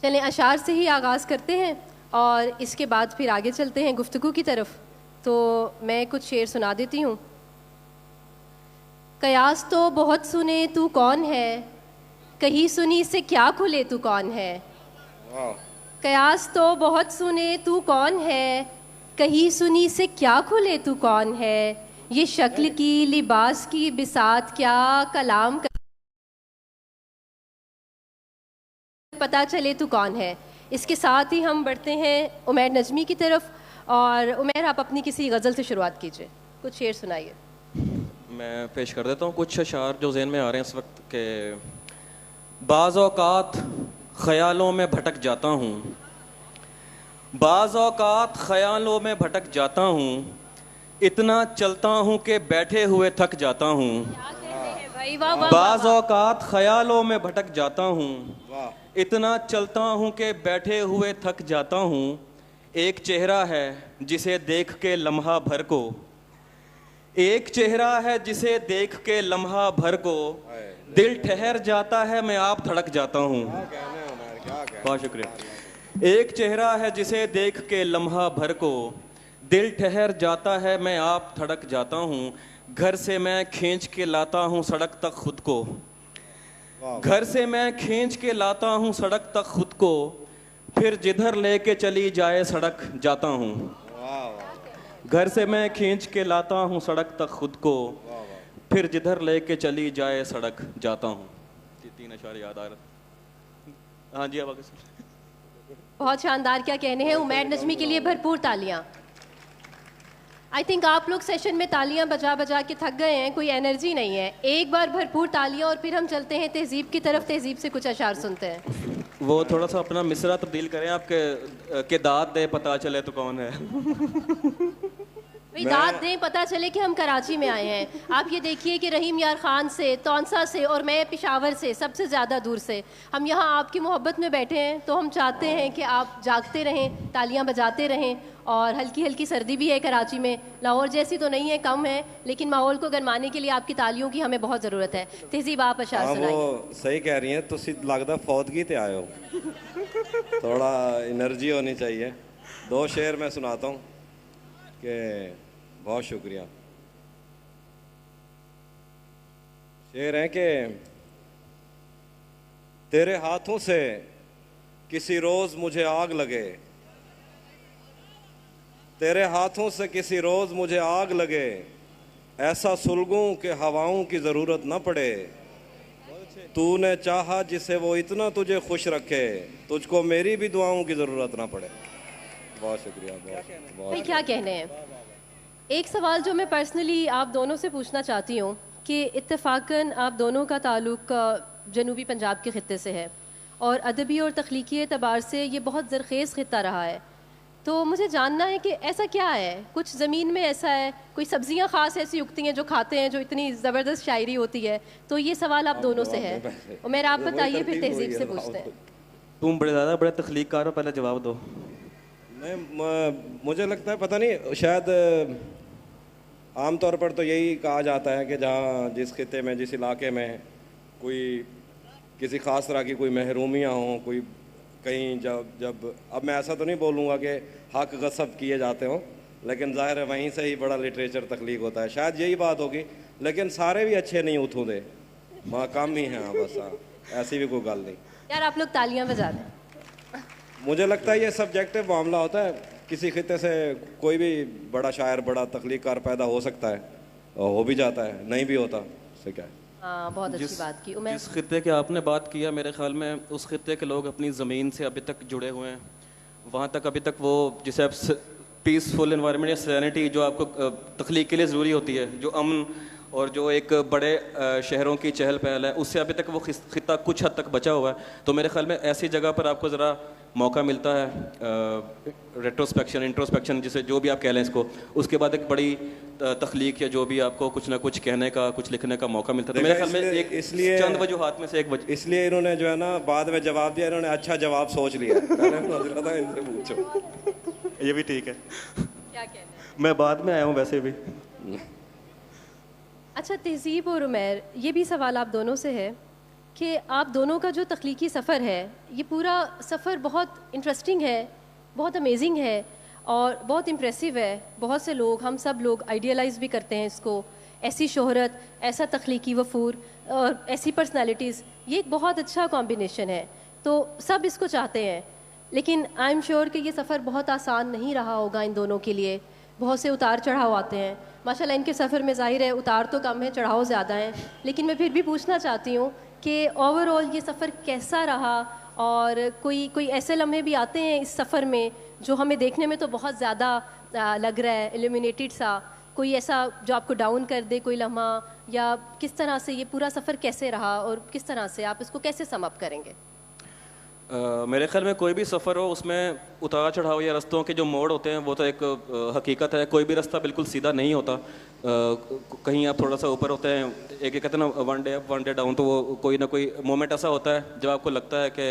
चलें अशार से ही आगाज़ करते हैं और इसके बाद फिर आगे चलते हैं गुफ्तगू की तरफ। तो मैं कुछ शेर सुना देती हूँ। कयास तो बहुत सुने तू कौन है, कहीं सुनी से क्या खुले तू कौन है। कयास तो बहुत सुने तू कौन है, कहीं सुनी से क्या खुले तू कौन है। ये शक्ल की लिबास की बिसात क्या, कलाम कर पता चले तू कौन है। इसके साथ ही हम बढ़ते हैं उमैर नजमी की तरफ। और उमैर, आप अपनी किसी गज़ल से शुरुआत कीजिए, कुछ शेर सुनाइए। मैं पेश कर देता हूँ कुछ अशार जो ज़हन में आ रहे हैं इस वक्त के। बाज़ औक़ात ख़यालों में भटक जाता हूँ, बाज़ औक़ात ख़यालों में भटक जाता हूँ, इतना चलता हूँ कि बैठे हुए थक जाता हूँ। बाज़ औक़ात ख़यालों में भटक जाता हूँ, इतना चलता हूँ कि बैठे हुए थक जाता हूँ। एक चेहरा है जिसे देख के लम्हा भर को, एक चेहरा है जिसे देख के लम्हा भर को, दिल ठहर जाता है मैं आप धड़क जाता हूँ। बहुत शुक्रिया। एक चेहरा है जिसे देख के लम्हा भर को, दिल ठहर जाता है मैं आप धड़क जाता हूँ। घर से मैं खींच के लाता हूँ सड़क तक खुद को, घर से मैं खींच के लाता हूँ सड़क तक खुद को, फिर जिधर लेके चली जाए सड़क जाता हूँ। घर से मैं खींच के लाता हूँ सड़क तक खुद को, फिर जिधर लेके चली जाए सड़क जाता हूँ। 3 अशार याद आ रहा। हाँ जी, अब बहुत शानदार, क्या कहने हैं। उमैर नजमी के लिए भरपूर तालियां। आई थिंक आप लोग सेशन में तालियां बजा बजा के थक गए हैं, कोई एनर्जी नहीं है। एक बार भरपूर तालियां और फिर हम चलते हैं तहजीब की तरफ। तहजीब से कुछ अशार सुनते हैं। वो थोड़ा सा अपना मिसरा तब्दील करें आपके के दाद दे पता चले तो कौन है। भाई दाद दें पता चले कि हम कराची में आए हैं। आप ये देखिए कि रहीम यार खान से, तौनसा से और मैं पिशावर से, सबसे ज़्यादा दूर से हम यहाँ आपकी मोहब्बत में बैठे हैं। तो हम चाहते हैं कि आप जागते रहें, तालियां बजाते रहें। और हल्की हल्की सर्दी भी है कराची में, लाहौर जैसी तो नहीं है, कम है, लेकिन माहौल को गरमाने के लिए आपकी तालियों की हमें बहुत ज़रूरत है। तहजीब, आप अशार सुनाइए। वो सही कह रही हैं, तुसी लगदा फौतगी ते आए हो, थोड़ा एनर्जी होनी चाहिए। 2 शेर मैं सुनाता हूँ कि बहुत शुक्रिया। शेर है कि तेरे हाथों से किसी रोज मुझे आग लगे, तेरे हाथों से किसी रोज मुझे आग लगे, ऐसा सुलगूं कि हवाओं की जरूरत न पड़े। तूने चाहा जिसे वो इतना तुझे खुश रखे, तुझको मेरी भी दुआओं की जरूरत ना पड़े। बहुत शुक्रिया। बहुत क्या कहने हैं। एक सवाल जो मैं पर्सनली आप दोनों से पूछना चाहती हूँ कि इत्तेफाकन आप दोनों का ताल्लुक़ जनूबी पंजाब के ख़ित्ते से है और अदबी और तख्लीकी एतबार से ये बहुत ज़रख़ेज़ ख़ित्ता रहा है। तो मुझे जानना है कि ऐसा क्या है, कुछ ज़मीन में ऐसा है, कोई सब्ज़ियाँ ख़ास ऐसी उगती हैं जो खाते हैं, जो इतनी ज़बरदस्त शायरी होती है। तो ये सवाल आप दोनों से है और मेरा आप बताइए, फिर तहजीब से पूछते हैं। तुम बड़े ज़्यादा बड़े तख्लीक़कार हो, पहले जवाब दो। मुझे लगता है, पता नहीं, शायद आम तौर पर तो यही कहा जाता है कि जहाँ जिस खित्ते में, जिस इलाके में कोई किसी ख़ास तरह की कोई महरूमियाँ हों, कोई कहीं जब अब मैं ऐसा तो नहीं बोलूँगा कि हक गसब किए जाते हों, लेकिन ज़ाहिर है वहीं से ही बड़ा लिटरेचर तख्लीक होता है। शायद यही बात होगी, लेकिन सारे भी अच्छे नहीं उठूँ दे, वहाँ कम ही हैं। हाँ बस, हाँ, ऐसी भी कोई गल नहीं। यार आप लोग तालियां बजा दें। मुझे लगता है ये सब्जेक्टिव मामला होता है। किसी खित्ते से कोई भी बड़ा शायर, बड़ा तख्लीकार पैदा हो सकता है, हो भी जाता है, नहीं भी होता, उससे क्या है। हाँ, बहुत अच्छी बात की। जिस खित्ते की आपने बात किया, मेरे ख्याल में उस खित्ते के लोग अपनी ज़मीन से अभी तक जुड़े हुए हैं। वहाँ तक अभी तक वो जिसे आप पीसफुल एनवायरनमेंट या सैनिटी जो आपको तख्लीक के लिए ज़रूरी होती है, जो अमन और जो एक बड़े शहरों की चहल पहल है, उससे अभी तक वो खित्ता कुछ हद तक बचा हुआ है। तो मेरे ख्याल में ऐसी जगह पर आपको ज़रा मौका मिलता है, रेट्रोस्पेक्शन, इंट्रोस्पेक्शन, जिसे जो भी आप कह लें इसको, उसके बाद एक बड़ी तख्लीक या जो भी आपको कुछ ना कुछ कहने का, कुछ लिखने का मौका मिलता है। तो मेरे ख्याल में एक इसलिए चंद वजूहात में से एक इसलिए इन्होंने जो है ना बाद में जवाब दिया, इन्होंने अच्छा जवाब सोच लिया। इनसे पूछो। ये भी ठीक है। क्या कहना है? मैं बाद में आया हूँ वैसे भी। अच्छा, तहजीब और उमैर, ये भी सवाल आप दोनों से है कि आप दोनों का जो तख्लीकी सफ़र है, ये पूरा सफ़र बहुत इंटरेस्टिंग है, बहुत अमेजिंग है और बहुत इम्प्रेसिव है। बहुत से लोग, हम सब लोग आइडियलाइज़ भी करते हैं इसको। ऐसी शोहरत, ऐसा तख्लीकी वफूर और ऐसी पर्सनालिटीज़, ये एक बहुत अच्छा कॉम्बिनेशन है। तो सब इसको चाहते हैं, लेकिन आई एम श्योर कि ये सफ़र बहुत आसान नहीं रहा होगा इन दोनों के लिए। बहुत से उतार चढ़ाव आते हैं। माशाल्लाह इनके सफ़र में ज़ाहिर है उतार तो कम है, चढ़ाव ज़्यादा हैं, लेकिन मैं फिर भी पूछना चाहती हूँ कि ओवरऑल ये सफ़र कैसा रहा और कोई ऐसे लम्हे भी आते हैं इस सफ़र में जो हमें देखने में तो बहुत ज़्यादा लग रहा है इल्यूमिनेटेड सा, कोई ऐसा जो आपको डाउन कर दे कोई लम्हा, या किस तरह से ये पूरा सफ़र कैसे रहा और किस तरह से आप इसको कैसे सम अप करेंगे? मेरे ख्याल में कोई भी सफ़र हो उसमें उतार चढ़ाव या रस्तों के जो मोड़ होते हैं वो तो एक हकीकत है। कोई भी रास्ता बिल्कुल सीधा नहीं होता। कहीं आप थोड़ा सा ऊपर होते हैं, एक कहते हैं ना one day up one day down, तो वो कोई ना कोई मोमेंट ऐसा होता है जब आपको लगता है कि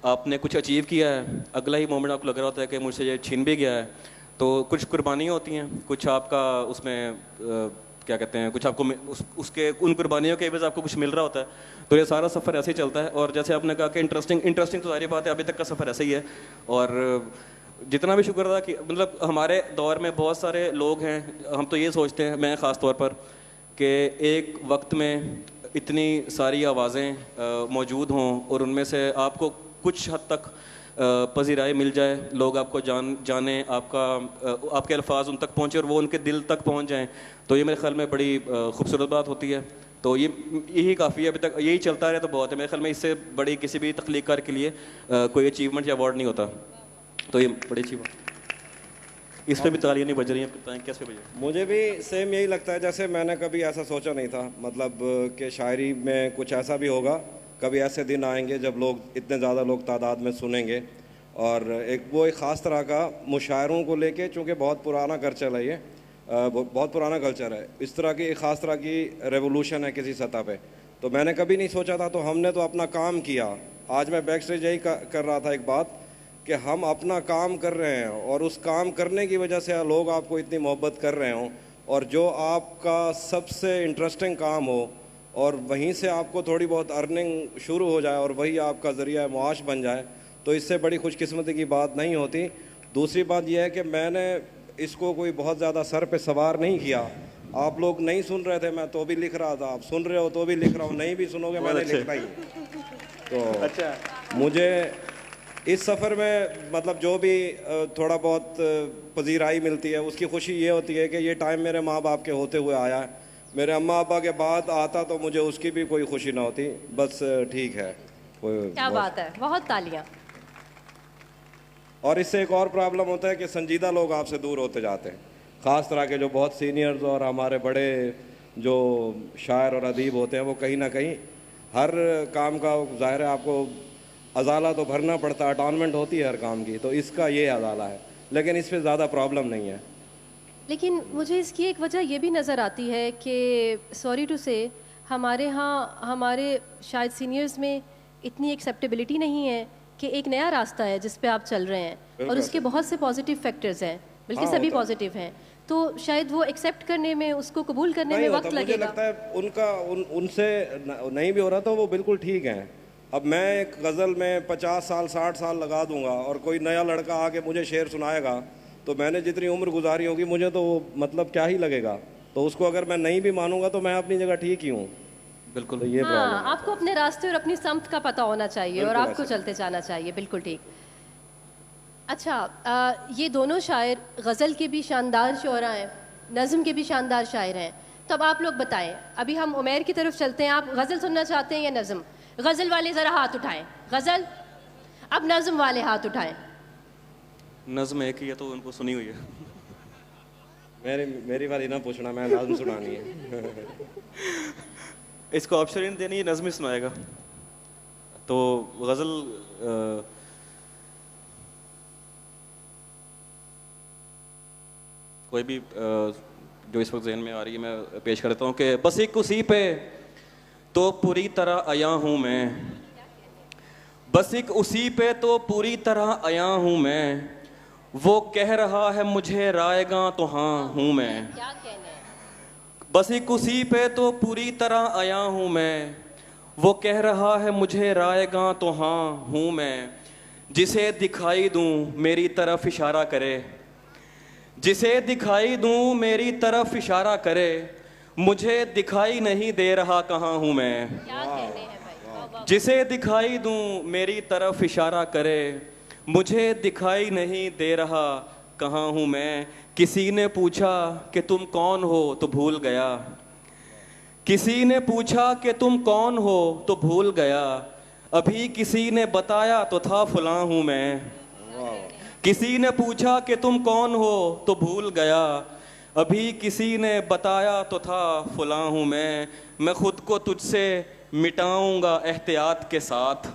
आपने कुछ अचीव किया है, अगला ही मोमेंट आपको लग रहा होता है कि मुझसे ये छीन भी गया है। तो कुछ कुर्बानियाँ होती हैं, कुछ आपका उसमें क्या कहते हैं, कुछ आपको उसके उन कुर्बानियों के एवज आपको कुछ मिल रहा होता है। तो ये सारा सफ़र ऐसे ही चलता है। और जैसे आपने कहा कि इंटरेस्टिंग तो सारी बात है, अभी तक का सफ़र ऐसे ही है। और जितना भी शुक्र अदा कि मतलब हमारे दौर में बहुत सारे लोग हैं, हम तो ये सोचते हैं, मैं ख़ास तौर पर, कि एक वक्त में इतनी सारी आवाज़ें मौजूद हों और उनमें से आपको कुछ हद तक पजीराई मिल जाए, लोग आपको जाने, आपके अल्फाज उन तक पहुँचे और वो उनके दिल तक पहुँच जाएं, तो ये मेरे ख्याल में बड़ी खूबसूरत बात होती है। तो यही काफ़ी है, अभी तक यही चलता रहे तो बहुत है। मेरे ख्याल में इससे बड़ी किसी भी तख्लीक़कार के लिए कोई अचीवमेंट या अवार्ड नहीं होता। तो ये बड़ी अच्छी बात। इस पर भी तालियां नहीं बज रही हैं, बताएं कैसे बजे? मुझे भी सेम यही लगता है। जैसे मैंने कभी ऐसा सोचा नहीं था, मतलब कि शायरी में कुछ ऐसा भी होगा, कभी ऐसे दिन आएंगे जब लोग इतने ज़्यादा लोग तादाद में सुनेंगे। और एक ख़ास तरह का मुशायरों को लेके, चूँकि बहुत पुराना कल्चर है, ये बहुत पुराना कल्चर है, इस तरह की एक ख़ास तरह की रेवोल्यूशन है किसी सतह पे। तो मैंने कभी नहीं सोचा था, तो हमने तो अपना काम किया। आज मैं बैक स्टेज यही कर रहा था एक बात, कि हम अपना काम कर रहे हैं और उस काम करने की वजह से लोग आपको इतनी मोहब्बत कर रहे हों, और जो आपका सबसे इंटरेस्टिंग काम हो और वहीं से आपको थोड़ी बहुत अर्निंग शुरू हो जाए और वही आपका ज़रिया मुआश बन जाए, तो इससे बड़ी खुशकिस्मती की बात नहीं होती। दूसरी बात यह है कि मैंने इसको कोई बहुत ज़्यादा सर पे सवार नहीं किया। आप लोग नहीं सुन रहे थे, मैं तो भी लिख रहा था, आप सुन रहे हो तो भी लिख रहा हूँ, नहीं भी सुनोगे मैंने लिखना ही। तो अच्छा, मुझे इस सफ़र में मतलब जो भी थोड़ा बहुत पजीराई मिलती है, उसकी खुशी ये होती है कि ये टाइम मेरे माँ बाप के होते हुए आया है। मेरे अम्मा अब्बा के बाद आता तो मुझे उसकी भी कोई खुशी ना होती। बस ठीक है, क्या बात है, बहुत तालियां। और इससे एक और प्रॉब्लम होता है कि संजीदा लोग आपसे दूर होते जाते हैं, ख़ास तरह के जो बहुत सीनियर्स और हमारे बड़े जो शायर और अदीब होते हैं, वो कहीं ना कहीं हर काम का ज़ाहिर है आपको अजाला तो भरना पड़ता है, अटॉनमेंट होती है हर काम की, तो इसका ये अजाला है, लेकिन इस पर ज़्यादा प्रॉब्लम नहीं है। लेकिन मुझे इसकी एक वजह ये भी नज़र आती है कि सॉरी टू से हमारे यहाँ हमारे शायद सीनियर्स में इतनी एक्सेप्टेबिलिटी नहीं है कि एक नया रास्ता है जिस पे आप चल रहे हैं और उसके बहुत से पॉजिटिव फैक्टर्स हैं, बल्कि सभी पॉजिटिव हैं, तो शायद वो एक्सेप्ट करने में, उसको कबूल करने में वक्त लगेगा। मुझे लगता है उनका उनसे नहीं भी हो रहा तो वो बिल्कुल ठीक हैं। अब मैं एक गज़ल में 50 साल 60 साल लगा दूंगा और कोई नया लड़का आके मुझे शेर सुनाएगा, तो मैंने जितनी उम्र गुजारी होगी मुझे तो मतलब क्या ही लगेगा। तो उसको अगर मैं नहीं भी मानूंगा तो मैं अपनी जगह ठीक ही हूँ। बिल्कुल, तो ये हाँ, आपको अपने रास्ते और अपनी समत का पता होना चाहिए और आपको चलते जाना चाहिए। बिल्कुल ठीक। अच्छा, ये दोनों शायर गज़ल के भी शानदार शोरा हैं, नज़म के भी शानदार शायर हैं। तो अब आप लोग बताएं, अभी हम उमैर की तरफ चलते हैं। आप गज़ल सुनना चाहते हैं या नज़म? गज़ल वाले ज़रा हाथ उठाएं। गज़ल। अब नज़म वाले हाथ उठाएं। नज़म एक ही है तो उनको सुनी हुई है। मेरी वाली ना पूछना, मैं नज़म सुनानी है। इसको ऑप्शन ही देनी है, नज़म ही सुनाएगा। तो गज़ल कोई भी जो इस वक्त ज़हन में आ रही है मैं पेश करता हूँ कि बस एक उसी पे तो पूरी तरह आया हूँ मैं, बस एक उसी पे तो पूरी तरह आया हूँ मैं, वो कह रहा है मुझे रायगा तो हाँ हूँ मैं। बस एक उसी पे तो पूरी तरह आया हूँ मैं, वो कह रहा है मुझे रायगां तो हाँ हूँ मैं, जिसे दिखाई दूँ मेरी तरफ इशारा करे, जिसे दिखाई दूँ मेरी तरफ इशारा करे, मुझे दिखाई नहीं दे रहा कहाँ हूँ मैं। क्या कहने हैं भाई, जिसे दिखाई दूँ मेरी तरफ इशारा करे, मुझे दिखाई नहीं दे रहा कहाँ हूँ मैं। किसी ने पूछा कि तुम कौन हो तो भूल गया, किसी ने पूछा कि तुम कौन हो तो भूल गया, अभी किसी ने बताया तो था फलां हूँ मैं। किसी ने पूछा कि तुम कौन हो तो भूल गया, अभी किसी ने बताया तो था फलां हूँ मैं खुद को तुझसे मिटाऊंगा एहतियात के साथ,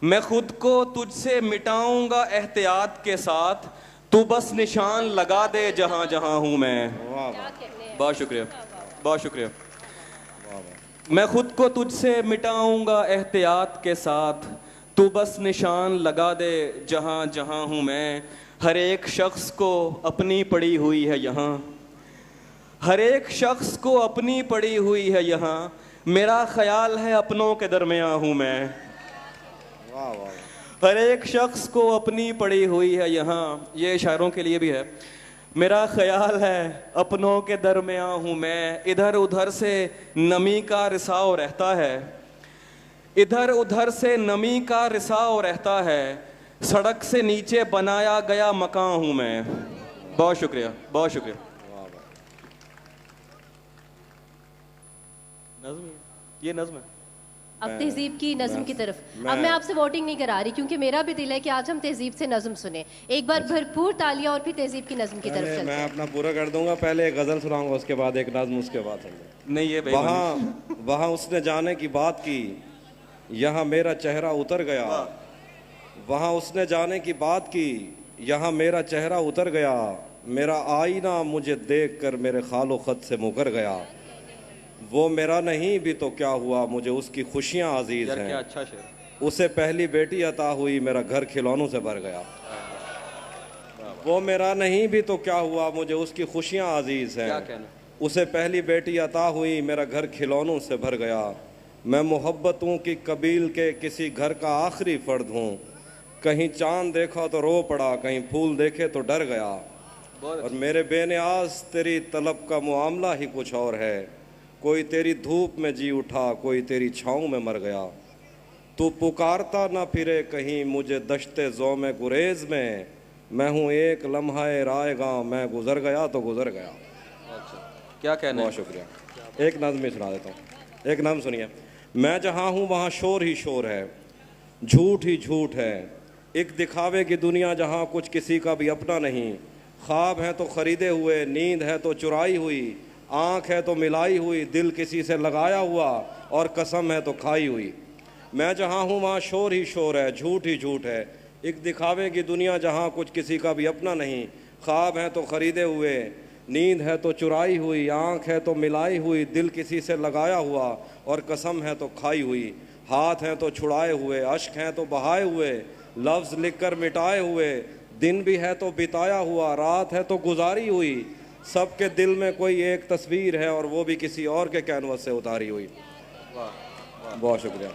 मैं खुद को तुझसे मिटाऊंगा एहतियात के साथ, तू बस निशान लगा दे जहां जहां हूं मैं। बहुत शुक्रिया, बहुत शुक्रिया। मैं खुद को तुझसे मिटाऊंगा एहतियात के साथ, तू बस निशान लगा दे जहां जहां हूं मैं। हर एक शख्स को अपनी पड़ी हुई है यहाँ, हर एक शख्स को अपनी पड़ी हुई है यहाँ, मेरा ख्याल है अपनों के दरमियां हूं मैं। हर एक शख्स को अपनी पड़ी हुई है यहाँ, ये इशारों के लिए भी है। मेरा ख्याल है अपनों के दरमियां हूँ मैं, इधर उधर से नमी का रिसाव रहता है, इधर उधर से नमी का रिसाव रहता है, सड़क से नीचे बनाया गया मकान हूँ मैं। बहुत शुक्रिया, बहुत शुक्रिया। नज़्म है, ये नज़्म है। अब तहजीब की नज़्म की तरफ। अब मैं आपसे वोटिंग नहीं करा रही, क्योंकि मेरा भी दिल है कि आज हम तहजीब से नज़्म सुने। एक बार भरपूर तालियां और फिर तहजीब की नज़्म की तरफ चलते हैं। मैं अपना पूरा कर दूंगा, पहले एक गज़ल सुनाऊंगा, उसके बाद एक नज़्म, उसके बाद नहीं ये वहाँ उसने जाने की बात की, यहाँ मेरा चेहरा उतर गया, वहाँ उसने जाने की बात की, यहाँ मेरा चेहरा उतर गया, मेरा आईना मुझे देख कर मेरे खालो खत से मुकर गया, वो मेरा नहीं भी तो क्या हुआ, मुझे उसकी खुशियाँ अजीज हैं, अच्छा शेर। उसे पहली बेटी अता हुई, मेरा घर खिलौनों से भर गया। वो मेरा नहीं भी तो क्या हुआ, मुझे उसकी खुशियाँ अजीज हैं, उसे पहली बेटी अता हुई, मेरा घर खिलौनों से भर गया। मैं मोहब्बतों की कबील के किसी घर का आखिरी फर्द हूँ, कहीं चांद देखा तो रो पड़ा, कहीं फूल देखे तो डर गया, और मेरे बेनियाज तेरी तलब का मामला ही कुछ और है, कोई तेरी धूप में जी उठा, कोई तेरी छाँव में मर गया, तू पुकारता ना फिरे कहीं मुझे दश्ते ज़ो में गुरेज में, मैं हूँ एक लम्हाए रायगां, मैं गुजर गया तो गुजर गया। अच्छा, क्या कहना है? बहुत शुक्रिया। एक नज़्म में सुना देता हूँ, एक नज़्म सुनिए। मैं जहाँ हूँ वहाँ शोर ही शोर है, झूठ ही झूठ है, एक दिखावे की दुनिया जहाँ कुछ किसी का भी अपना नहीं, ख्वाब है तो ख़रीदे हुए, नींद है तो चुराई हुई, आँख है तो मिलाई हुई, दिल किसी से लगाया हुआ, और कसम है तो खाई हुई। मैं जहाँ हूँ वहाँ शोर ही शोर है, झूठ ही झूठ है, एक दिखावे की दुनिया जहाँ कुछ किसी का भी अपना नहीं, ख्वाब है तो ख़रीदे हुए, नींद है तो चुराई हुई, आँख है तो मिलाई हुई, दिल किसी से लगाया हुआ, और कसम है तो खाई हुई। हाथ हैं तो छुड़ाए हुए, अश्क हैं तो बहाए हुए, लफ्ज़ लिख कर मिटाए हुए, दिन भी है तो बिताया हुआ, रात है तो गुजारी हुई, सबके दिल में कोई एक तस्वीर है और वो भी किसी और के कैनवस से उतारी हुई। बहुत शुक्रिया।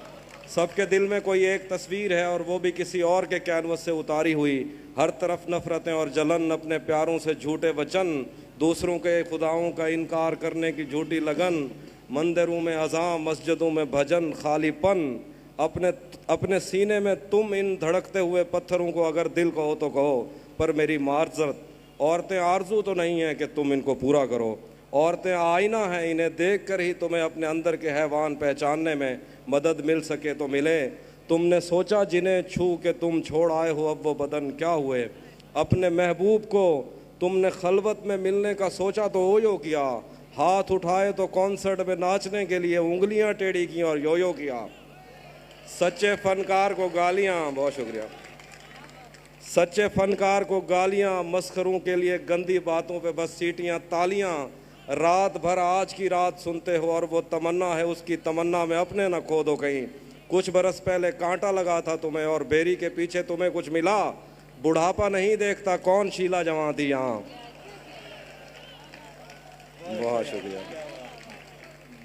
सबके दिल में कोई एक तस्वीर है और वो भी किसी और के कैनवस से उतारी हुई, हर तरफ नफ़रतें और जलन, अपने प्यारों से झूठे वचन, दूसरों के खुदाओं का इनकार करने की झूठी लगन, मंदिरों में अज़ां, मस्जिदों में भजन, खालीपन, अपने सीने में तुम इन धड़कते हुए पत्थरों को अगर दिल कहो तो कहो, पर मेरी मार्जत, औरतें आरजू तो नहीं है कि तुम इनको पूरा करो, औरतें आईना हैं, इन्हें देख कर ही तुम्हें अपने अंदर के हैवान पहचानने में मदद मिल सके तो मिले। तुमने सोचा जिन्हें छू के तुम छोड़ आए हो, अब वो बदन क्या हुए, अपने महबूब को तुमने खलवत में मिलने का सोचा तो ओयो किया, हाथ उठाए तो कॉन्सर्ट में नाचने के लिए उंगलियां टेढ़ी की और योयो किया। सच्चे फनकार को गालियां, बहुत शुक्रिया, सच्चे फनकार को गालियां, मस्खरों के लिए गंदी बातों पे बस सीटियां तालियां, रात भर आज की रात सुनते हो और वो तमन्ना है उसकी तमन्ना में अपने न खो दो कहीं। कुछ बरस पहले कांटा लगा था तुम्हें और बेरी के पीछे तुम्हें कुछ मिला, बुढ़ापा नहीं देखता कौन शीला जवां थी यहाँ। बहुत शुक्रिया।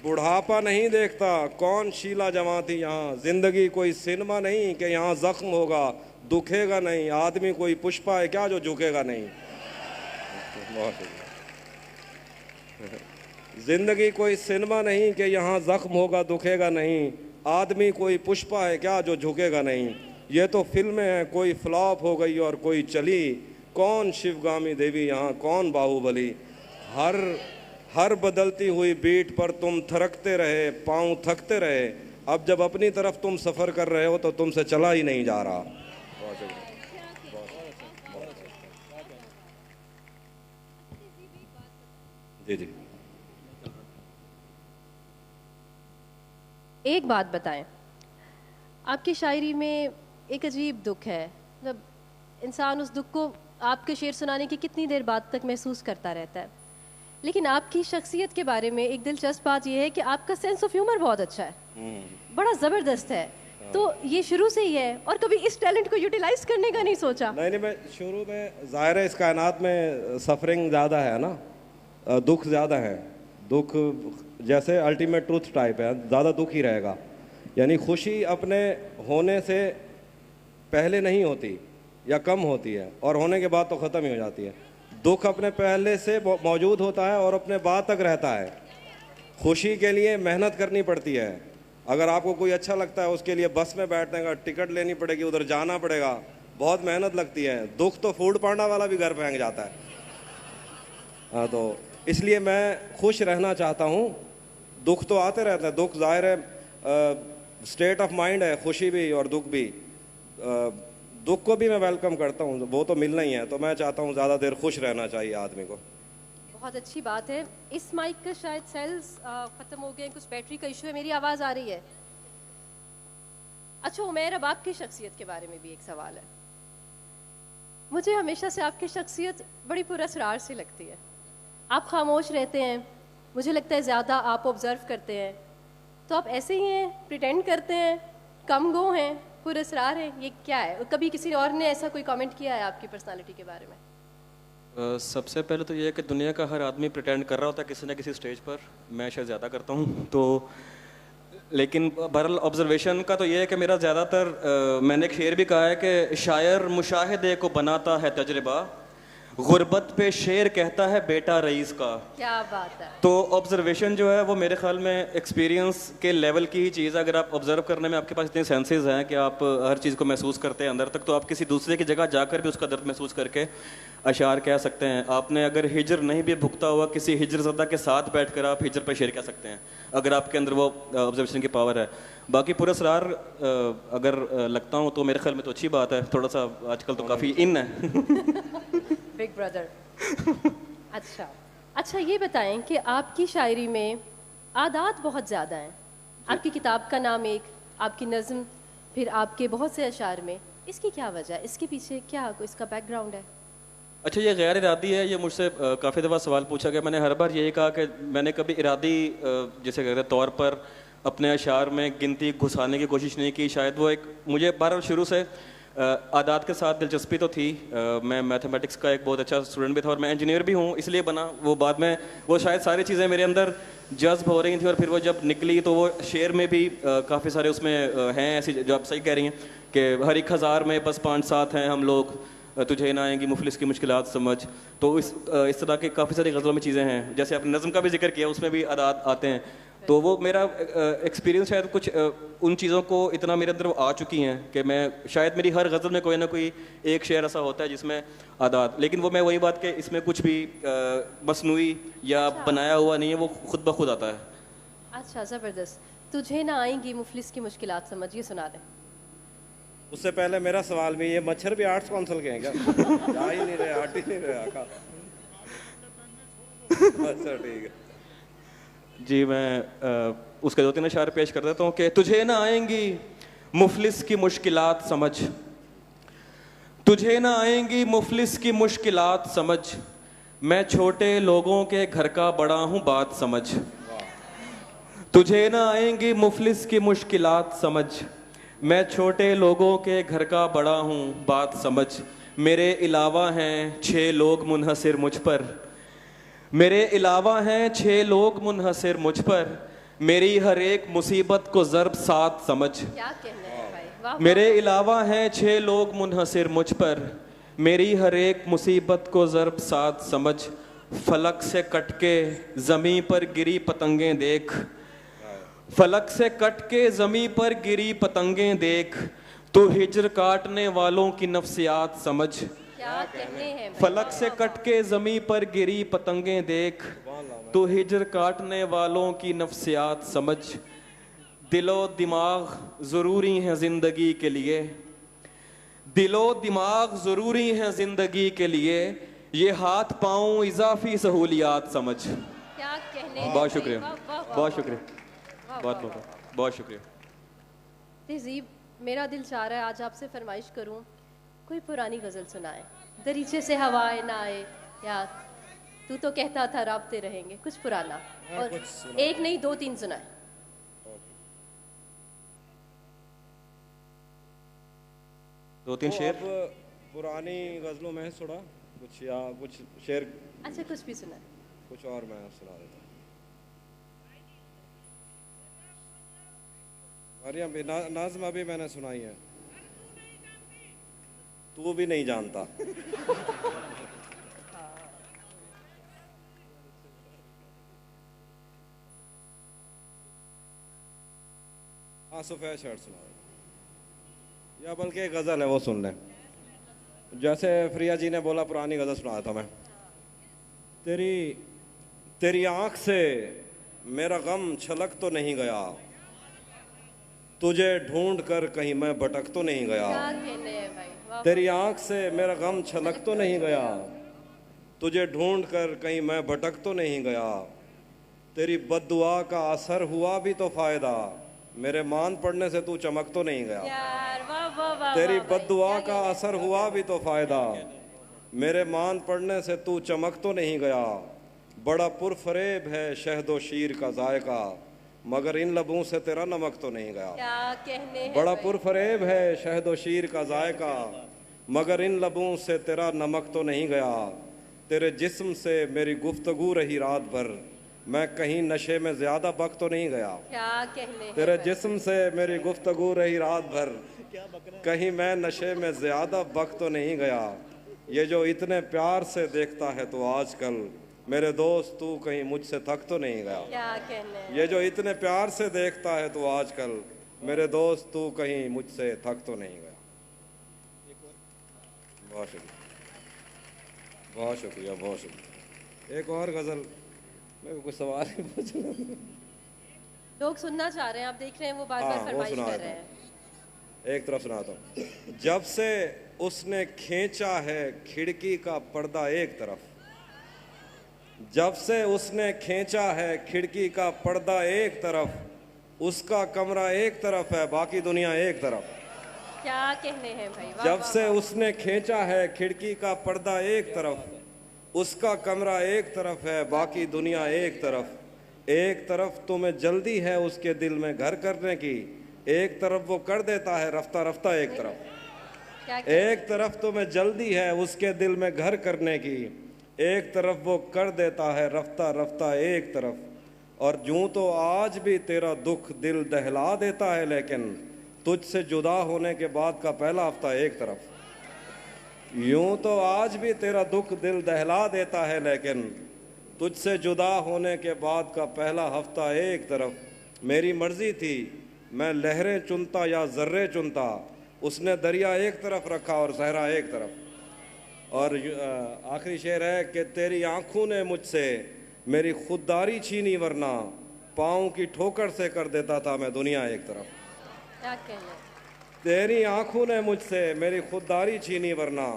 बुढ़ापा नहीं देखता कौन शीला जवां थी यहाँ। जिंदगी कोई सिनेमा नहीं कि यहाँ जख्म होगा दुखेगा नहीं। आदमी कोई पुष्पा है क्या जो झुकेगा नहीं। जिंदगी कोई सिनेमा नहीं कि यहाँ जख्म होगा दुखेगा नहीं। आदमी कोई पुष्पा है क्या जो झुकेगा नहीं। ये तो फिल्में हैं कोई फ्लॉप हो गई और कोई चली। कौन शिवगामी देवी यहाँ कौन बाहुबली। हर बदलती हुई बीट पर तुम थरकते रहे पाँव थकते रहे। अब जब अपनी तरफ तुम सफ़र कर रहे हो तो तुमसे चला ही नहीं जा रहा। जी जी। एक बात बताएं, आपकी शायरी में एक अजीब दुख है, मतलब इंसान उस दुख को आपके शेर सुनाने की कितनी देर बाद तक महसूस करता रहता है। लेकिन आपकी शख्सियत के बारे में एक दिलचस्प बात यह है कि आपका सेंस ऑफ ह्यूमर बहुत अच्छा है, बड़ा ज़बरदस्त है। तो ये शुरू से ही है और कभी इस टैलेंट को यूटिलाइज करने का नहीं सोचा? नहीं, मैं शुरू में ज़ाहिर है इस कायनात में सफरिंग ज़्यादा है ना, दुख ज़्यादा है। दुख जैसे अल्टीमेट ट्रूथ टाइप है, ज़्यादा दुख ही रहेगा। यानी खुशी अपने होने से पहले नहीं होती या कम होती है और होने के बाद तो ख़त्म ही हो जाती है। दुख अपने पहले से मौजूद होता है और अपने बाद तक रहता है। खुशी के लिए मेहनत करनी पड़ती है। अगर आपको कोई अच्छा लगता है उसके लिए बस में बैठने का टिकट लेनी पड़ेगी, उधर जाना पड़ेगा, बहुत मेहनत लगती है। दुख तो फूड पांडा वाला भी घर फेंक जाता है। हाँ, तो इसलिए मैं खुश रहना चाहता हूँ। दुख तो आते रहते हैं, दुख जाहिर है स्टेट ऑफ माइंड है, खुशी भी और दुख भी। दुख को भी मैं वेलकम करता हूँ, वो तो मिलना ही है। तो मैं चाहता हूँ ज़्यादा देर खुश रहना चाहिए आदमी को। बहुत अच्छी बात है। इस माइक का शायद सेल्स ख़त्म हो गए, कुछ बैटरी का इशू है। मेरी आवाज़ आ रही है? अच्छा उमैर, अब आपकी शख्सियत के बारे में भी एक सवाल है। मुझे हमेशा से आपकी शख्सियत बड़ी पुरअसरार सी लगती है। आप खामोश रहते हैं, मुझे लगता है ज़्यादा आप ऑब्ज़र्व करते हैं। तो आप ऐसे ही हैं, प्रिटेंड करते हैं, कम गो हैं, पुरअसरार हैं, ये क्या है? कभी किसी और ने ऐसा कोई कमेंट किया है आपकी पर्सनालिटी के बारे में? सबसे पहले तो ये है कि दुनिया का हर आदमी प्रिटेंड कर रहा होता है किसी न किसी स्टेज पर। मैं शायद ज़्यादा करता हूँ। तो लेकिन बहरहाल ऑब्जर्वेशन का तो ये है कि मेरा ज़्यादातर मैंने एक शेर भी कहा है कि शायर मुशाहिदे को बनाता है तजर्बा, गुर्बत पे शेर कहता है बेटा रईस का। क्या बात है। तो ऑब्जर्वेशन जो है वो मेरे ख्याल में एक्सपीरियंस के लेवल की ही चीज़ है। अगर आप ऑब्जर्व करने में आपके पास इतने सेंसेस हैं कि आप हर चीज़ को महसूस करते हैं अंदर तक, तो आप किसी दूसरे की जगह जाकर भी उसका दर्द महसूस करके अशार कह सकते हैं। आपने अगर हिजर नहीं भी भुगता हुआ, किसी हिजर ज़दा के साथ बैठकर आप हिजर पर शेर कह सकते हैं, अगर आपके अंदर वो ऑब्जर्वेशन की पावर है। बाकी पुरअसरार अगर लगता हूँ तो मेरे ख्याल में तो अच्छी बात है। थोड़ा सा आजकल तो काफ़ी इन है। Big brother. अच्छा ये बताएं कि आपकी शायरी में आदात बहुत ज़्यादा हैं। आपकी किताब का नाम एक, आपकी नज़्म, फिर आपके बहुत से अशार में। इसकी क्या वजह है? इसके पीछे क्या इसका बैकग्राउंड है? अच्छा, ये गैर इरादी है। ये मुझसे काफ़ी दफ़ा सवाल पूछा गया। मैंने हर बार यही कहा कि मैंने कभी इरादी जैसे कहते हैं तौर पर अपने अशार में गिनती घुसाने की कोशिश नहीं की। शायद वो एक मुझे बहरहाल शुरू से आदात के साथ दिलचस्पी तो थी। मैं मैथमेटिक्स का एक बहुत अच्छा स्टूडेंट भी था और मैं इंजीनियर भी हूँ, इसलिए बना। वो बाद में वो शायद सारी चीज़ें मेरे अंदर जज्ब हो रही थी और फिर वो जब निकली तो वो शेर में भी काफ़ी सारे उसमें हैं ऐसी, जो आप सही कह रही हैं कि हर एक हज़ार में बस 5-7 हैं हम लोग, तुझे ना आएंगी मुफलिस की मुश्किलात समझ। तो इस तरह के काफ़ी सारी गज़लों में चीज़ें हैं। जैसे आपने नज़्म का भी जिक्र किया, उसमें भी आदात आते हैं। तो वो मेरा एक्सपीरियंस शायद कुछ उन चीज़ों को इतना मेरे अंदर वो आ चुकी हैं कि मैं शायद मेरी हर गज़ल में कोई ना कोई एक शेर ऐसा होता है जिसमें आदात। लेकिन वो मैं वही बात कि इसमें कुछ भी मसनूई या बनाया हुआ नहीं है, वो खुद ब खुद आता है। अच्छा, ज़बरदस्त। तुझे ना आएंगी मुफलिस की मुश्किलात समझ, ये सुना दें। उससे पहले मेरा सवाल भी, ये मच्छर भी आर्ट्स काउंसिल के हैं क्या? जा ही नहीं रहे, हट ही नहीं रहे आका। अच्छा ठीक है जी। मैं उसके 2-3 अशार पेश कर देता हूँ कि तुझे ना आएंगी मुफलिस की मुश्किलात समझ, तुझे ना आएंगी मुफलिस की मुश्किलात समझ, मैं छोटे लोगों के घर का बड़ा हूँ बात समझ। तुझे ना आएंगी मुफलिस की मुश्किलात समझ, मैं छोटे लोगों के घर का बड़ा हूँ बात समझ। मेरे अलावा हैं 6 लोग मुनहसिर मुझ पर, मेरे अलावा हैं 6 लोग मुनहसिर मुझ पर, मेरी हर एक मुसीबत को ज़र्ब साथ समझ। क्या कहने हैं भाई, वाह मेरे अलावा हैं 6 लोग मुनहसिर मुझ पर, मेरी हर एक मुसीबत को ज़र्ब साथ समझ। फलक से कट के ज़मीं पर गिरी पतंगें देख, फलक से कट के ज़मीं पर गिरी पतंगें देख, तो हिज्र काटने वालों की नफ्सियात समझ। क्या कहने हैं भाई, फलक से कट के ज़मीं पर गिरी पतंगें देख, तो हिज्र काटने वालों की नफ्सियात समझ। दिलो दिमाग ज़रूरी है ज़िंदगी के लिए, दिलो दिमाग ज़रूरी है ज़िंदगी के लिए, ये हाथ पाँव इजाफी सहूलियात समझ। क्या कहने हैं बहुत भाई, शुक्रिया, वाह, वाह, वाह, बहुत वाह, शुक्रिया, वाह, बहुत वाह, बहुत बहुत शुक्रिया। तहजीब, मेरा दिल चाह रहा है आज आपसे फरमाइश करूं, कोई पुरानी गज़ल सुनाए, दरीचे से हवाएं ना आए, या तू तो कहता था राबते रहेंगे, कुछ पुराना, और एक नहीं 2-3 सुनाए। दो तीन तो शेर। अब पुरानी गज़लों में थोड़ा कुछ या कुछ शेर अच्छा कुछ भी सुनाए। कुछ और मैं सुना देता हूँ। मरियम भी नाज़मा भी मैंने सुनाई है, तू भी नहीं जानता। सफ़ेद शर्ट सुना देता, या बल्कि एक गज़ल है वो सुन लें। जैसे फ्रिया जी ने बोला पुरानी गज़ल सुनाया था मैं। तेरी तेरी आँख से मेरा गम छलक तो नहीं गया, तुझे ढूंढ कर कहीं मैं भटक तो नहीं गया। क्या कहने हैं भाई, वाह, तेरी आँख से मेरा गम छलक तो नहीं गया, तुझे ढूंढ कर कहीं मैं भटक तो नहीं गया। तेरी बद्दुआ का असर हुआ भी तो फायदा, मेरे मान पड़ने से तू चमक तो नहीं गया। यार वाह वाह वाह, तेरी वाह भाई, बद्दुआ क्या का असर हुआ भी तो फायदा, मेरे मान पड़ने से तू चमक तो नहीं गया। बड़ा पुरफरेब है शहदो शीर का जायका, मगर इन लबों से तेरा नमक तो नहीं गया। क्या कहने हैं बड़ा भाई, पुरफरेब है शहदो शीर का जायका, मगर इन लबों से तेरा नमक तो नहीं गया। तेरे जिस्म से मेरी गुफ्तगू रही रात भर, मैं कहीं नशे में ज्यादा बक तो नहीं गया। क्या कहने हैं तेरे भाई, जिस्म से मेरी गुफ्तगू रही रात भर, कहीं मैं नशे में ज्यादा बक तो नहीं गया। ये जो इतने प्यार से देखता है तो आजकल, मेरे दोस्त तू कहीं मुझसे थक तो नहीं गया। क्या कहने हैं, ये जो इतने प्यार से देखता है तो आजकल, मेरे दोस्त तू कहीं मुझसे थक तो नहीं गया। बहुत शुक्रिया, बहुत शुक्रिया, बहुत शुक्रिया। एक और गज़ल, मैं कुछ सवाल ही पूछना। लोग सुनना चाह रहे हैं, आप देख रहे हैं वो बार बार हाँ, वो फरमाइश सुना कर देता रहे हूँ। हैं। एक तरफ सुनाता हूँ। जब से उसने खींचा है खिड़की का पर्दा एक तरफ, जब से उसने खींचा है खिड़की का पर्दा एक तरफ, उसका कमरा एक तरफ है बाकी दुनिया एक तरफ। क्या कहने हैं भाई, वाह जब वाह, से वाह। उसने खींचा है खिड़की का पर्दा एक तरफ, उसका कमरा एक तरफ है बाकी दुनिया एक तरफ। एक तरफ तुम्हें जल्दी है उसके दिल में घर करने की, एक तरफ वो कर देता है रफ्ता रफ्ता एक तरफ। क्या एक तरफ तुम्हें जल्दी है उसके दिल में घर करने की, एक तरफ वो कर देता है रफ्ता रफ्ता एक तरफ। और यूं तो आज भी तेरा दुख दिल दहला देता है, लेकिन तुझसे जुदा होने के बाद का पहला हफ्ता एक तरफ। यूं तो आज भी तेरा दुख दिल दहला देता है, लेकिन तुझसे जुदा होने के बाद का पहला हफ्ता एक तरफ। मेरी मर्जी थी मैं लहरें चुनता या जर्रे चुनता, उसने दरिया एक तरफ रखा और सहरा एक तरफ। और आखिरी शेर है कि तेरी आंखों ने मुझसे मेरी खुददारी छीनी, वरना पाँव की ठोकर से कर देता था मैं दुनिया एक तरफ। क्या कहना है? तेरी आंखों ने मुझसे मेरी खुददारी छीनी, वरना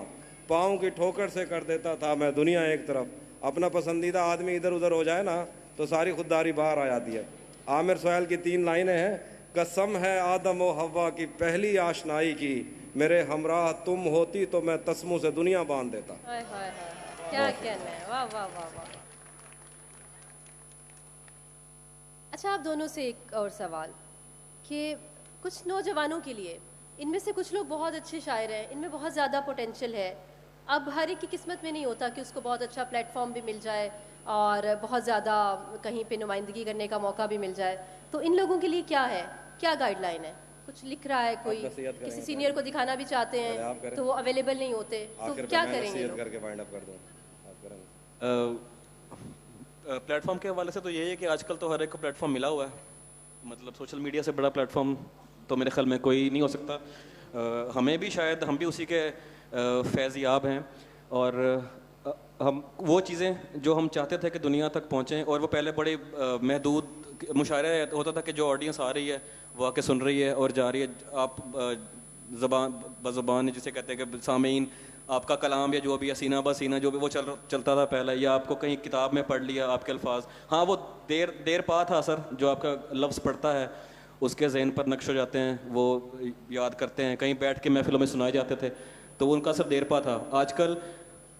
पाँव की ठोकर से कर देता था मैं दुनिया एक तरफ। अपना पसंदीदा आदमी इधर उधर हो जाए ना तो सारी खुददारी बाहर आ जाती है। आमिर सोहेल की 3 लाइनें हैं। कसम है आदम व हव्वा की पहली आशनाई की, मेरे हमराह तुम होती तो मैं तस्मों से दुनिया बांध देता। हाय हाय हाय, क्या कहना है, वाह वाह वाह वाह। अच्छा, आप दोनों से एक और सवाल कि कुछ नौजवानों के लिए, इनमें से कुछ लोग बहुत अच्छे शायर हैं, इनमें बहुत ज़्यादा पोटेंशियल है, अब हर एक की किस्मत में नहीं होता कि उसको बहुत अच्छा प्लेटफॉर्म भी मिल जाए, और बहुत ज़्यादा कहीं पे नुमाइंदगी करने का मौका भी मिल जाए, तो इन लोगों के लिए क्या है, क्या गाइडलाइन है? कुछ लिख रहा है कोई, किसी सीनियर को दिखाना भी चाहते हैं तो वो अवेलेबल नहीं होते, तो क्या करेंगे लोग? करके वाइंड अप कर दूं, आप करेंगे। प्लेटफॉर्म के हवाले से तो यही है कि आजकल तो हर एक को प्लेटफॉर्म मिला हुआ है, मतलब सोशल मीडिया से बड़ा प्लेटफॉर्म तो मेरे ख्याल में कोई नहीं हो सकता। हमें भी शायद, हम भी उसी के फैज़याब हैं, और हम वो चीज़ें जो हम चाहते थे कि दुनिया तक पहुँचें, और वो पहले बड़े महदूद मुशायरा होता था कि जो ऑडियंस आ रही है वो आके सुन रही है और जा रही है, आप ज़बान जिसे कहते हैं कि सामीन आपका कलाम या जो भी सीना ब सीना जो भी वो चलता था पहले, या आपको कहीं किताब में पढ़ लिया आपके अल्फाज, हाँ वो देर पा था असर, जो आपका लफ्ज़ पढ़ता है उसके जहन पर नक्श हो जाते हैं, वो याद करते हैं, कहीं बैठ के महफिलों में सुनाए जाते थे, तो वो उनका असर देर पा था। आजकल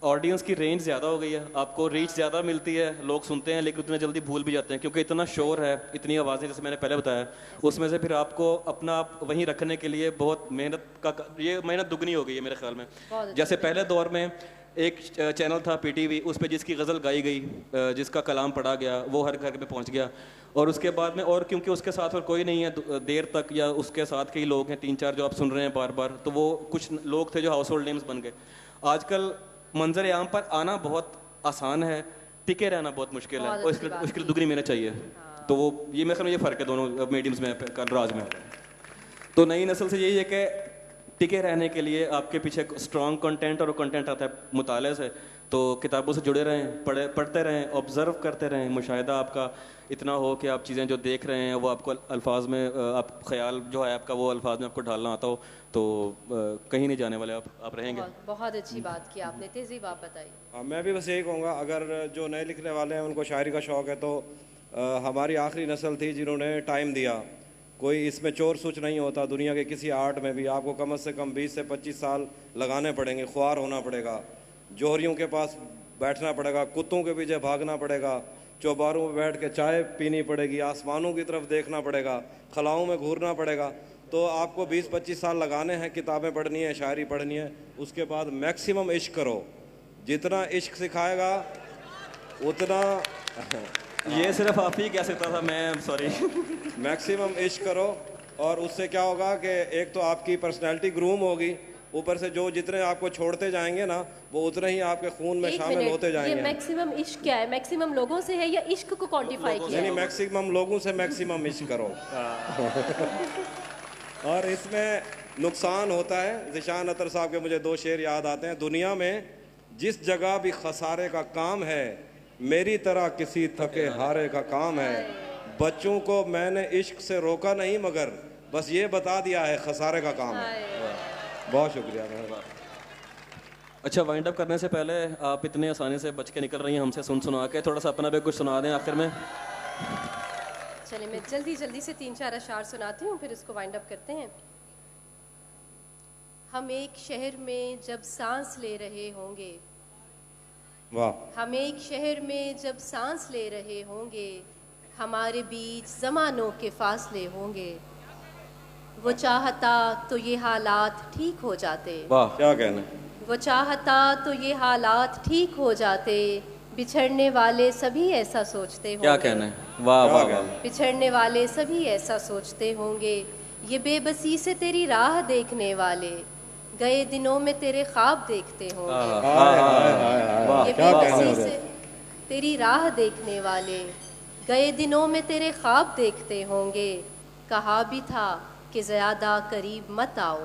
ऑडियंस की रेंज ज़्यादा हो गई है, आपको रीच ज़्यादा मिलती है, लोग सुनते हैं लेकिन उतने जल्दी भूल भी जाते हैं, क्योंकि इतना शोर है, इतनी आवाज़ें, जैसे मैंने पहले बताया, उसमें से फिर आपको अपना आप वहीं रखने के लिए बहुत मेहनत दुगनी हो गई है मेरे ख्याल में। जैसे पहले दौर में एक चैनल था PTV, उस पर जिसकी गज़ल गाई गई, जिसका कलाम पढ़ा गया, वो हर घर में पहुँच गया, और उसके बाद में, और क्योंकि उसके साथ और कोई नहीं है देर तक, या उसके साथ कई लोग हैं 3-4 जो आप सुन रहे हैं बार बार, तो वो कुछ लोग थे जो हाउस होल्ड नेम्स बन गए। आजकल मंजर आम पर आना बहुत आसान है, टिके रहना बहुत मुश्किल है, और उसके लिए दुगनी मेहनत चाहिए। तो वो ये मेरे ख्याल में ये फ़र्क है दोनों मीडियम्स में, कल राज में। तो नई नस्ल से यही है कि टिके रहने के लिए आपके पीछे स्ट्रॉन्ग कंटेंट, और कंटेंट आता है मुताले से, तो किताबों से जुड़े रहें, पढ़ते रहें, ऑब्ज़र्व करते रहें, मुशाहिदा आपका इतना हो कि आप चीज़ें जो देख रहे हैं वो आपको अल्फाज में, आप ख्याल जो है आपका वो अल्फाज में आपको ढालना आता हो, तो कहीं नहीं जाने वाले आप रहेंगे। बहुत अच्छी बात की आपने, तहज़ीब आप बताइए। मैं भी बस यही कहूँगा, अगर जो नए लिखने वाले हैं उनको शायरी का शौक़ है, तो हमारी आखिरी नस्ल थी जिन्होंने टाइम दिया। कोई इसमें चोर सुच नहीं होता, दुनिया के किसी आर्ट में भी आपको कम से कम 20 से 25 साल लगाने पड़ेंगे, ख्वार होना पड़ेगा, जोहरियों के पास बैठना पड़ेगा, कुत्तों के पीछे भागना पड़ेगा, चौबारों में बैठ के चाय पीनी पड़ेगी, आसमानों की तरफ देखना पड़ेगा, खलाओं में घूरना पड़ेगा। तो आपको 20-25 साल लगाने हैं, किताबें पढ़नी है, शायरी पढ़नी है, उसके बाद मैक्सिमम इश्क करो, जितना इश्क सिखाएगा उतना ये सिर्फ आप ही कह सकता था, मैं सॉरी। मैक्सिमम इश्क करो, और उससे क्या होगा कि एक तो आपकी पर्सनैलिटी ग्रूम होगी, ऊपर से जो जितने आपको छोड़ते जाएंगे ना, वो उतने ही आपके खून में शामिल होते जाएंगे। ये मैक्सिमम इश्क क्या है? मैक्सिमम लोगों से है या इश्क को क्वांटिफाई किया है? नहीं, मैक्सिमम लोगों से मैक्सिमम इश्क करो। और इसमें नुकसान होता है। ज़िशान अतर साहब के मुझे 2 शेर याद आते हैं। दुनिया में जिस जगह भी खसारे का काम है, मेरी तरह किसी थके हारे का काम है। बच्चों को मैंने इश्क से रोका नहीं, मगर बस ये बता दिया है खसारे का काम है। बहुत शुक्रिया। अच्छा, वाइंड अप करने से पहले आप इतने आसानी से बच के निकल रही हैं हमसे सुना के, थोड़ा सा अपना भी कुछ सुना दें आखिर में। चलिए, मैं जल्दी से 3-4 अशार सुनाती हूँ, फिर इसको वाइंड अप करते हैं। हम एक शहर में जब सांस ले रहे होंगे, वाह। हम एक शहर में जब सांस ले रहे होंगे, हमारे बीच ज़मानों के फासले होंगे। वो चाहता तो ये हालात ठीक हो जाते। वाह, क्या कहना। वो चाहता तो ये हालात ठीक हो जाते। बिछड़ने वाले सभी ऐसा सोचते होंगे। क्या कहना है, वाह वाह वाह। बिछड़ने वाले सभी ऐसा सोचते होंगे। ये बेबसी से तेरी राह देखने वाले गए दिनों में तेरे ख्वाब देखते होंगे। ये बेबसी से तेरी राह देखने वाले गए दिनों में तेरे ख्वाब देखते होंगे। कहा भी था कि ज़्यादा करीब मत आओ,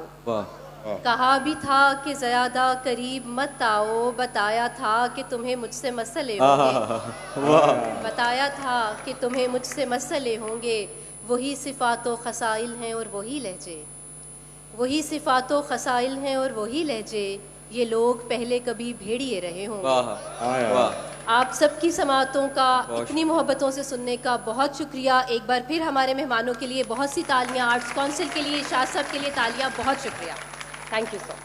कहा भी था कि ज़्यादा करीब मत आओ। बताया था कि तुम्हें मुझसे मसले होंगे, बताया था कि तुम्हें मुझसे मसले होंगे। वही सिफ़ातो खसाइल हैं और वही लहजे, वही सिफ़ातो खसाइल हैं और वही लहजे। ये लोग पहले कभी भेड़िए रहे होंगे। आप सबकी समातों का इतनी मोहब्बतों से सुनने का बहुत शुक्रिया। एक बार फिर हमारे मेहमानों के लिए बहुत सी तालियां, आर्ट्स काउंसिल के लिए, शाह साहब के लिए तालियां, बहुत शुक्रिया। Thank you sir.